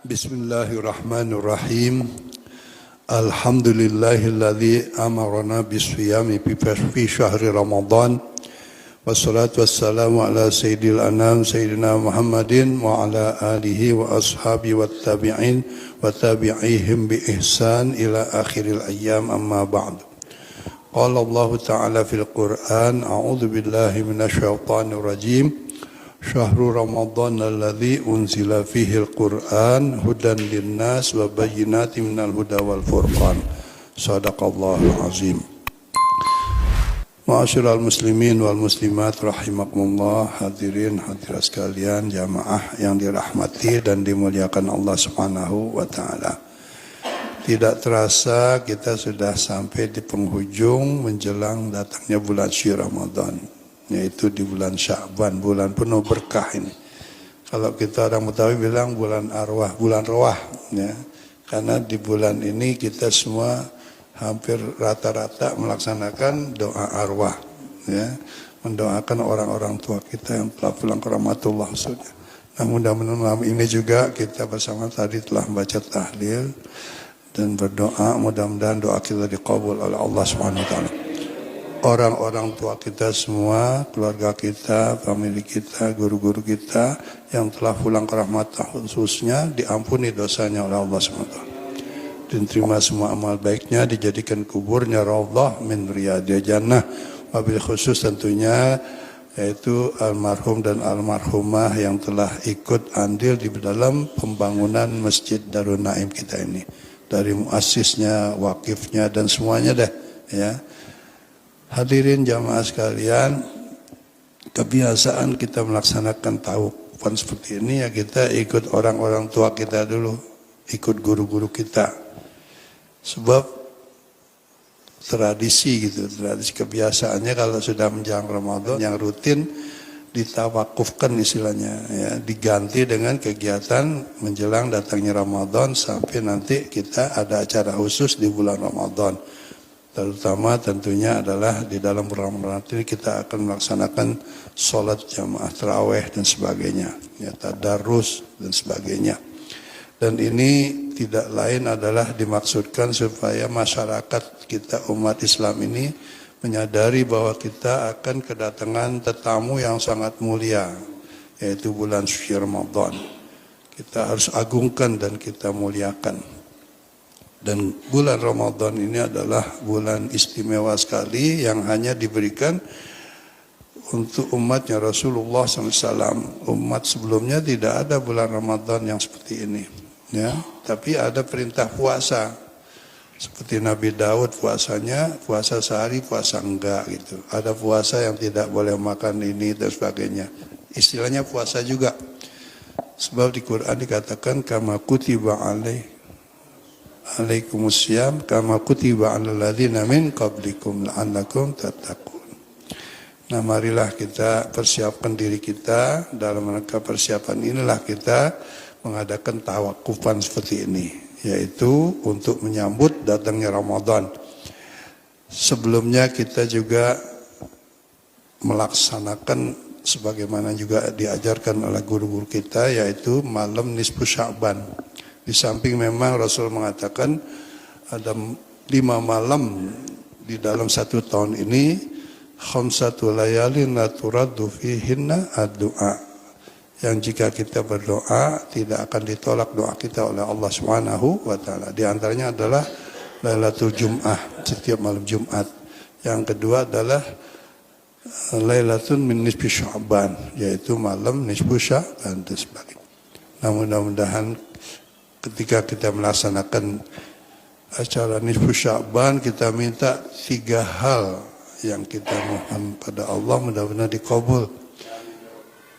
Bismillahirrahmanirrahim. Alhamdulillahilladzi amarana bisiyami fi syahri Ramadan. Wassalatu wassalamu ala sayyidil anam sayyidina Muhammadin wa ala alihi wa ashabi wa tabi'in wa tabi'ihim bi ihsan ila akhiril ayyam, amma ba'd. Qala Allah ta'ala fil Qur'an, a'udzu billahi minasy syaithanir rajim. Syahrul Ramadan alladzi unzila fihi al-Qur'an hudan linnas wa bayyinatin minal huda wal furqan. Shadaqallahul azim. Ma'asyiral muslimin wal muslimat rahimakumullah, hadirin hadirat sekalian, jamaah yang dirahmati dan dimuliakan Allah Subhanahu wa taala. Tidak terasa kita sudah sampai di penghujung menjelang datangnya bulan suci Ramadan, yaitu di bulan Sya'ban, bulan penuh berkah ini. Kalau kita orang Betawi bilang bulan arwah, bulan roah, ya. Karena di bulan ini kita semua hampir rata-rata melaksanakan doa arwah, ya, mendoakan orang-orang tua kita yang telah pulang ke rahmatullah maksudnya. Nah, mudah-mudahan malam ini juga kita bersama tadi telah membaca tahlil dan berdoa, mudah-mudahan doa kita dikabul oleh Allah Subhanahu wa taala. Orang-orang tua kita semua, keluarga kita, famili kita, guru-guru kita yang telah pulang ke rahmat khususnya diampuni dosanya oleh Allah SWT. Dan terima semua amal baiknya, dijadikan kuburnya raudhah min riyadil jannah. Wabil khusus tentunya yaitu almarhum dan almarhumah yang telah ikut andil di dalam pembangunan Masjid Darun Naim kita ini. Dari muassisnya, wakifnya dan semuanya dah, ya. Hadirin jamaah sekalian, kebiasaan kita melaksanakan tawafan seperti ini ya kita ikut orang-orang tua kita dulu, ikut guru-guru kita. Sebab tradisi gitu, tradisi kebiasaannya kalau sudah menjelang Ramadan yang rutin ditawakufkan istilahnya, ya, diganti dengan kegiatan menjelang datangnya Ramadan sampai nanti kita ada acara khusus di bulan Ramadan. Terutama tentunya adalah di dalam bulan Ramadan ini kita akan melaksanakan sholat jamaah tarawih dan sebagainya, ya, tadarus dan sebagainya. Dan ini tidak lain adalah dimaksudkan supaya masyarakat kita umat Islam ini menyadari bahwa kita akan kedatangan tetamu yang sangat mulia, yaitu bulan suci Ramadan. Kita harus agungkan dan kita muliakan. Dan bulan Ramadan ini adalah bulan istimewa sekali yang hanya diberikan untuk umatnya Rasulullah SAW. Umat sebelumnya tidak ada bulan Ramadan yang seperti ini, ya. Tapi ada perintah puasa. Seperti Nabi Daud puasanya, puasa sehari, puasa enggak gitu. Ada puasa yang tidak boleh makan ini dan sebagainya. Istilahnya puasa juga. Sebab di Quran dikatakan kama kutiba alaikumusiyam kama kutiba 'alal ladzina min qablikum la'allakum tattaqun. Nah, marilah kita persiapkan diri kita. Dalam rangka persiapan inilah kita mengadakan tawakufan seperti ini, yaitu untuk menyambut datangnya Ramadan. Sebelumnya kita juga melaksanakan sebagaimana juga diajarkan oleh guru-guru kita, yaitu malam nisfu Sya'ban. Di samping memang Rasul mengatakan ada 5 malam di dalam 1 tahun ini, khamsatu layalin la turaddu fihinna ad-du'a, yang jika kita berdoa tidak akan ditolak doa kita oleh Allah Subhanahu wa taala. Di antaranya adalah Lailatul Jum'ah, setiap malam Jumat. Yang kedua adalah Lailatun min nisfi Sya'ban, yaitu malam nisfu Sya'ban dan sebagainya. Nah, mudah-mudahan ketika kita melaksanakan acara nisfu Sya'ban, kita minta 3 hal yang kita mohon pada Allah, mudah-mudahan dikabul.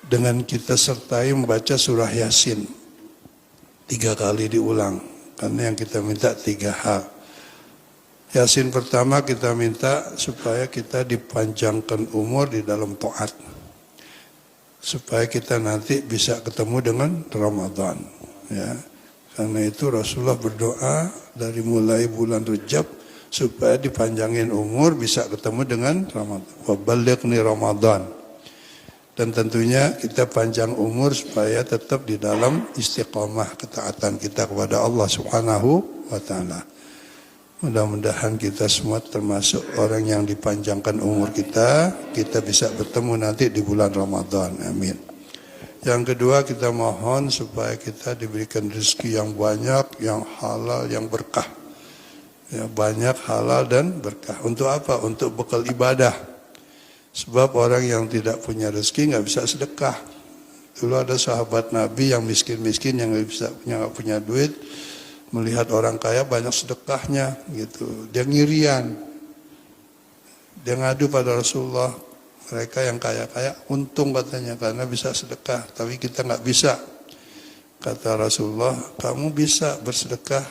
Dengan kita sertai membaca surah Yasin 3 kali diulang, karena yang kita minta 3 hal. Yasin pertama kita minta supaya kita dipanjangkan umur di dalam taat, supaya kita nanti bisa ketemu dengan Ramadan, ya. Karena itu Rasulullah berdoa dari mulai bulan Rajab supaya dipanjangin umur bisa ketemu dengan Ramadan. Waballighni Ramadan. Dan tentunya kita panjang umur supaya tetap di dalam istiqomah ketaatan kita kepada Allah Subhanahu wa taala. Mudah-mudahan kita semua termasuk orang yang dipanjangkan umur kita bisa bertemu nanti di bulan Ramadan. Amin. Yang kedua, kita mohon supaya kita diberikan rezeki yang banyak, yang halal, yang berkah. Ya, banyak halal dan berkah. Untuk apa? Untuk bekal ibadah. Sebab orang yang tidak punya rezeki nggak bisa sedekah. Dulu ada sahabat Nabi yang miskin-miskin yang nggak punya duit, melihat orang kaya banyak sedekahnya, gitu. Dia ngirian, dia ngadu pada Rasulullah. Mereka yang kaya-kaya untung katanya karena bisa sedekah, tapi kita nggak bisa. Kata Rasulullah, kamu bisa bersedekah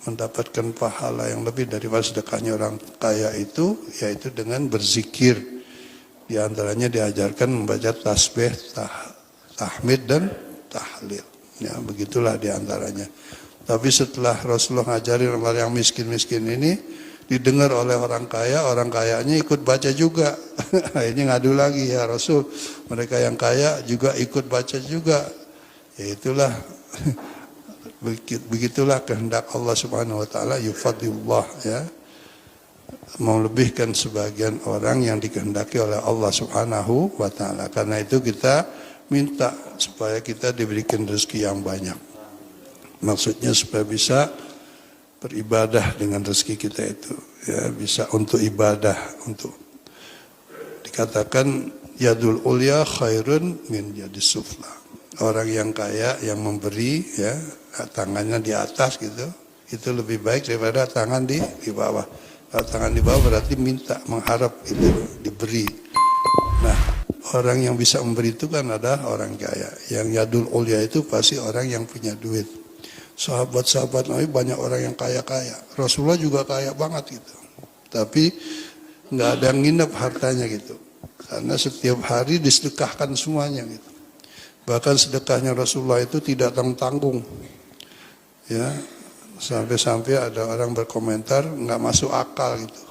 mendapatkan pahala yang lebih daripada sedekahnya orang kaya itu, yaitu dengan berzikir. Di antaranya diajarkan membaca tasbih, tahmid dan tahlil. Ya, begitulah di antaranya. Tapi setelah Rasulullah ngajarin orang yang miskin-miskin ini, didengar oleh orang kayanya ikut baca juga. Akhirnya ngadu lagi, ya Rasul, mereka yang kaya juga ikut baca juga. Ya itulah, begitulah kehendak Allah Subhanahu wa taala, yufadillah, ya. Melebihkan sebagian orang yang dikehendaki oleh Allah Subhanahu wa taala. Karena itu kita minta supaya kita diberikan rezeki yang banyak. Maksudnya supaya bisa beribadah dengan rezeki kita itu, ya, bisa untuk ibadah, untuk dikatakan yadul ulya khairun min yadis sufla. Orang yang kaya yang memberi, ya, tangannya di atas gitu, itu lebih baik daripada tangan di bawah. Kalau tangan di bawah berarti minta, mengharap itu diberi. Nah, orang yang bisa memberi itu kan ada orang kaya. Yang yadul ulya itu pasti orang yang punya duit. Sahabat-sahabat Nabi banyak orang yang kaya-kaya. Rasulullah juga kaya banget gitu. Tapi nggak ada yang nginep hartanya gitu. Karena setiap hari disedekahkan semuanya gitu. Bahkan sedekahnya Rasulullah itu tidak tanggung-tanggung. Ya. Sampai-sampai ada orang berkomentar nggak masuk akal gitu.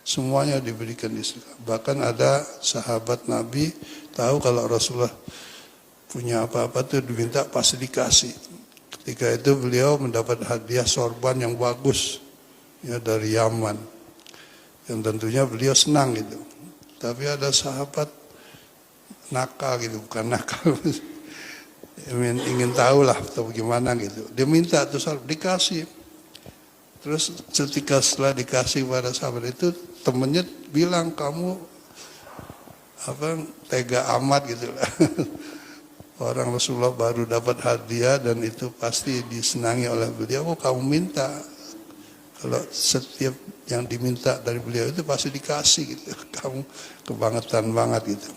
Semuanya diberikan di sedekah. Bahkan ada sahabat Nabi tahu kalau Rasulullah punya apa-apa tuh diminta pasti dikasih. Ketika itu beliau mendapat hadiah sorban yang bagus, ya, dari Yaman. Yang tentunya beliau senang gitu. Tapi ada sahabat nakal gitu, bukan nakal. Ingin tahu lah atau bagaimana gitu. Dia minta terus dikasih. Terus ketika setelah dikasih pada sahabat itu, temennya bilang, kamu tega amat gitu lah. Orang Rasulullah baru dapat hadiah dan itu pasti disenangi oleh beliau. Kamu minta. Kalau setiap yang diminta dari beliau itu pasti dikasih gitu. Kamu kebangetan banget gitu.